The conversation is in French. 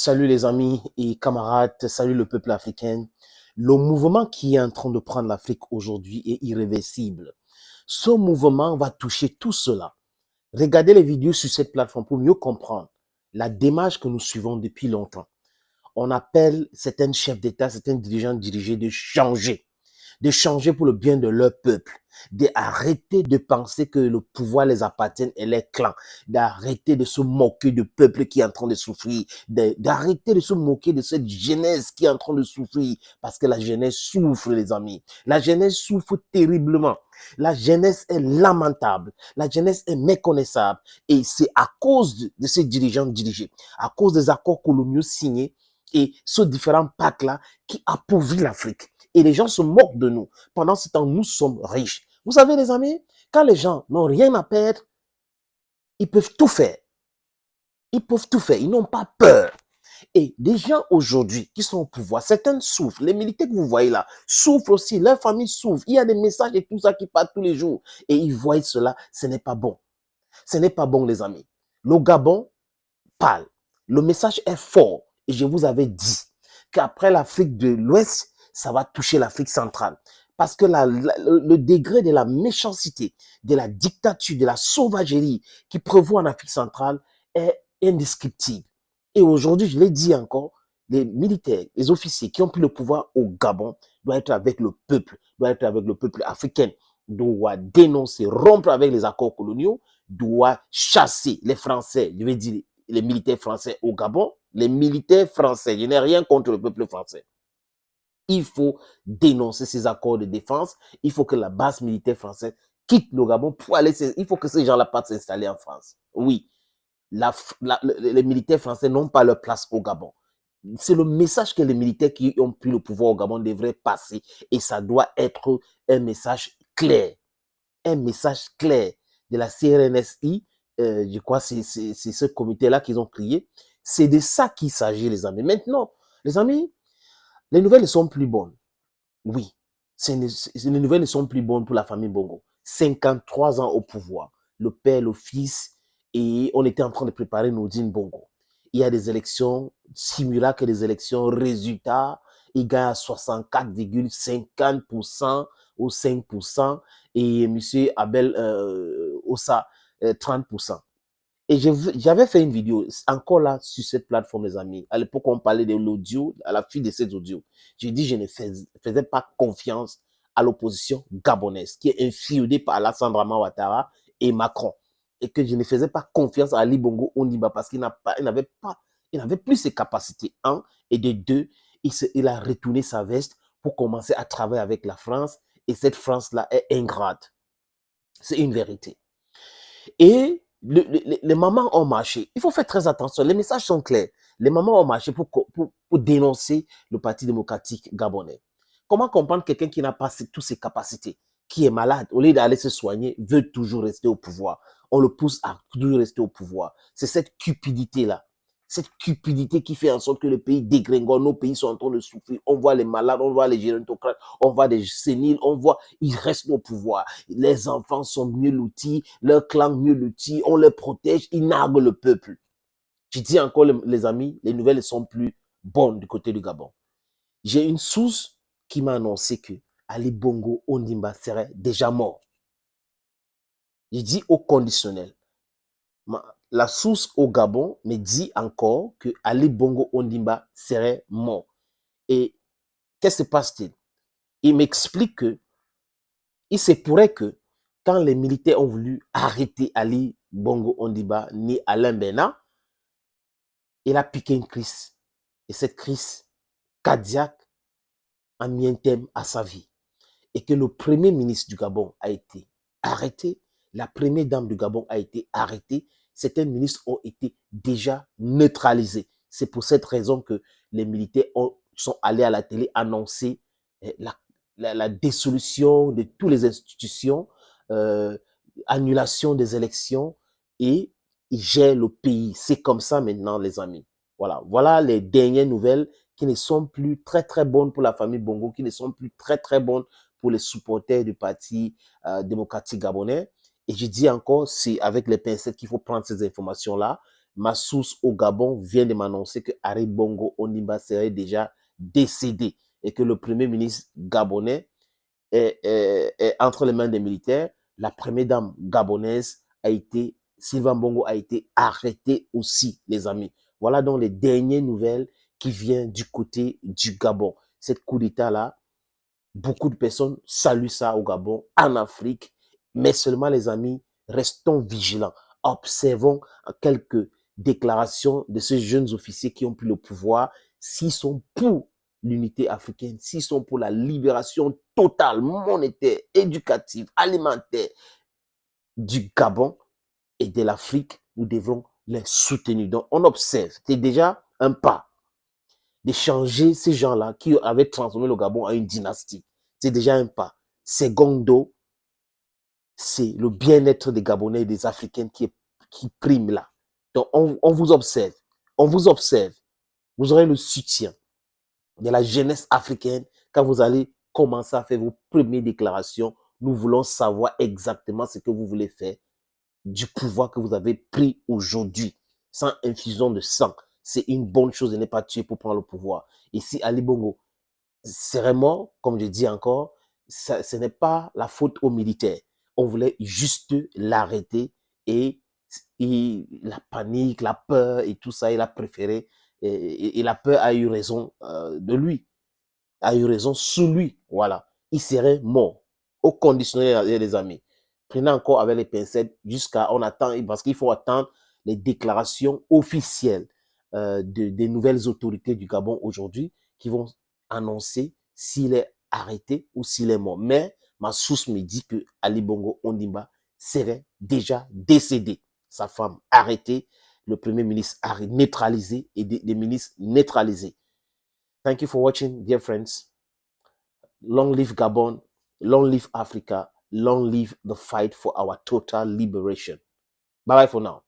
Salut les amis et camarades, salut le peuple africain. Le mouvement qui est en train de prendre l'Afrique aujourd'hui est irréversible. Ce mouvement va toucher tout cela. Regardez les vidéos sur cette plateforme pour mieux comprendre la démarche que nous suivons depuis longtemps. On appelle certains chefs d'État, certains dirigeants dirigés de changer pour le bien de leur peuple, d'arrêter de penser que le pouvoir les appartient et les clans, d'arrêter de se moquer du peuple qui est en train de souffrir, d'arrêter de se moquer de cette jeunesse qui est en train de souffrir, parce que la jeunesse souffre, les amis. La jeunesse souffre terriblement. La jeunesse est lamentable. La jeunesse est méconnaissable. Et c'est à cause de ces dirigeants dirigés, à cause des accords coloniaux signés et ce différents pactes-là qui appauvrit l'Afrique. Et les gens se moquent de nous. Pendant ce temps, nous sommes riches. Vous savez, les amis, quand les gens n'ont rien à perdre, ils peuvent tout faire. Ils peuvent tout faire. Ils n'ont pas peur. Et des gens aujourd'hui qui sont au pouvoir, certains souffrent. Les militaires que vous voyez là souffrent aussi. Leur famille souffre. Il y a des messages et tout ça qui partent tous les jours. Et ils voient cela. Ce n'est pas bon. Ce n'est pas bon, les amis. Le Gabon parle. Le message est fort. Et je vous avais dit qu'après l'Afrique de l'Ouest, ça va toucher l'Afrique centrale. Parce que le degré de la méchanceté, de la dictature, de la sauvagerie qui prévaut en Afrique centrale est indescriptible. Et aujourd'hui, je l'ai dit encore, les militaires, les officiers qui ont pris le pouvoir au Gabon doivent être avec le peuple, doivent être avec le peuple africain, doivent dénoncer, rompre avec les accords coloniaux, doivent chasser les Français, je vais dire les militaires français au Gabon, les militaires français, je n'ai rien contre le peuple français. Il faut dénoncer ces accords de défense. Il faut que la base militaire française quitte le Gabon pour aller. Il faut que ces gens-là partent s'installer en France. Oui, les militaires français n'ont pas leur place au Gabon. C'est le message que les militaires qui ont pris le pouvoir au Gabon devraient passer. Et ça doit être un message clair. Un message clair de la CNRSI. Je crois que c'est ce comité-là qu'ils ont créé. C'est de ça qu'il s'agit, les amis. Maintenant, les amis, les nouvelles ne sont plus bonnes. Oui, les nouvelles ne sont plus bonnes pour la famille Bongo. 53 ans au pouvoir, le père, le fils, et on était en train de préparer Nodine Bongo. Il y a des élections, simulacres des élections, résultats, il gagne à 64,50% ou 5%, et M. Abel Ossa, 30%. Et j'avais fait une vidéo, encore là, sur cette plateforme, les amis. À l'époque, on parlait de l'audio, à la fin de ces audios. J'ai dit, je ne faisais pas confiance à l'opposition gabonaise, qui est inféodée par Alassane Dramane Ouattara et Macron. Et que je ne faisais pas confiance à Ali Bongo Ondimba parce qu'il n'avait plus ses capacités, un. Et de deux, il a retourné sa veste pour commencer à travailler avec la France. Et cette France-là est ingrate. C'est une vérité. Et les mamans ont marché. Il faut faire très attention. Les messages sont clairs. Les mamans ont marché pour dénoncer le Parti démocratique gabonais. Comment comprendre quelqu'un qui n'a pas toutes ses capacités, qui est malade, au lieu d'aller se soigner, veut toujours rester au pouvoir. On le pousse à toujours rester au pouvoir. C'est cette cupidité-là. Cette cupidité qui fait en sorte que le pays dégringole, nos pays sont en train de souffrir. On voit les malades, on voit les gérontocrates, on voit des séniles, on voit, ils restent au pouvoir. Les enfants sont mieux lotis, leur clan mieux loti, on les protège, ils narguent le peuple. Je dis encore, les amis, les nouvelles ne sont plus bonnes du côté du Gabon. J'ai une source qui m'a annoncé que Ali Bongo Ondimba serait déjà mort. Je dis au conditionnel. La source au Gabon me dit encore que Ali Bongo Ondimba serait mort. Et qu'est-ce qui se passe-t-il? Il m'explique que il se pourrait que quand les militaires ont voulu arrêter Ali Bongo Ondimba ni Alain Bena, il a piqué une crise. Et cette crise cardiaque a mis un thème à sa vie. Et que le premier ministre du Gabon a été arrêté, la première dame du Gabon a été arrêtée, certains ministres ont été déjà neutralisés. C'est pour cette raison que les militaires sont allés à la télé annoncer la dissolution de toutes les institutions, annulation des élections, et ils gèrent le pays. C'est comme ça maintenant, les amis. Voilà les dernières nouvelles qui ne sont plus très très bonnes pour la famille Bongo, qui ne sont plus très très bonnes pour les supporters du Parti démocratique gabonais. Et je dis encore, c'est avec les pincettes qu'il faut prendre ces informations-là. ma source au Gabon vient de m'annoncer que Ali Bongo Ondimba serait déjà décédé et que le premier ministre gabonais est entre les mains des militaires. La première dame gabonaise Sylvain Bongo a été arrêtée aussi, les amis. Voilà donc les dernières nouvelles qui viennent du côté du Gabon. Cette coup d'État-là, beaucoup de personnes saluent ça au Gabon, en Afrique, mais seulement les amis, restons vigilants. Observons quelques déclarations de ces jeunes officiers qui ont pris le pouvoir, s'ils sont pour l'unité africaine, s'ils sont pour la libération totale, monétaire, éducative, alimentaire du Gabon et de l'Afrique, nous devons les soutenir. Donc, on observe, c'est déjà un pas de changer ces gens-là qui avaient transformé le Gabon en une dynastie. C'est déjà un pas. Secondo, c'est le bien-être des Gabonais et des Africains qui prime là. Donc, on vous observe. On vous observe. Vous aurez le soutien de la jeunesse africaine quand vous allez commencer à faire vos premières déclarations. Nous voulons savoir exactement ce que vous voulez faire du pouvoir que vous avez pris aujourd'hui, sans infusion de sang. C'est une bonne chose de ne pas tuer pour prendre le pouvoir. Et si Ali Bongo serait mort, comme je dis encore, ce n'est pas la faute aux militaires. On voulait juste l'arrêter et la panique, la peur et tout ça, il a préféré, et la peur a eu raison de lui, a eu raison sous lui. Voilà, il serait mort. Au conditionnel, les amis. Prenez encore avec les pincettes jusqu'à, on attend, parce qu'il faut attendre les déclarations officielles des nouvelles autorités du Gabon aujourd'hui qui vont annoncer s'il est arrêté ou s'il est mort. Mais ma source me dit que Ali Bongo Ondimba serait déjà décédé. Sa femme arrêtée, le premier ministre neutralisé et des ministres neutralisés. Thank you for watching, dear friends. Long live Gabon, long live Africa, long live the fight for our total liberation. Bye-bye for now.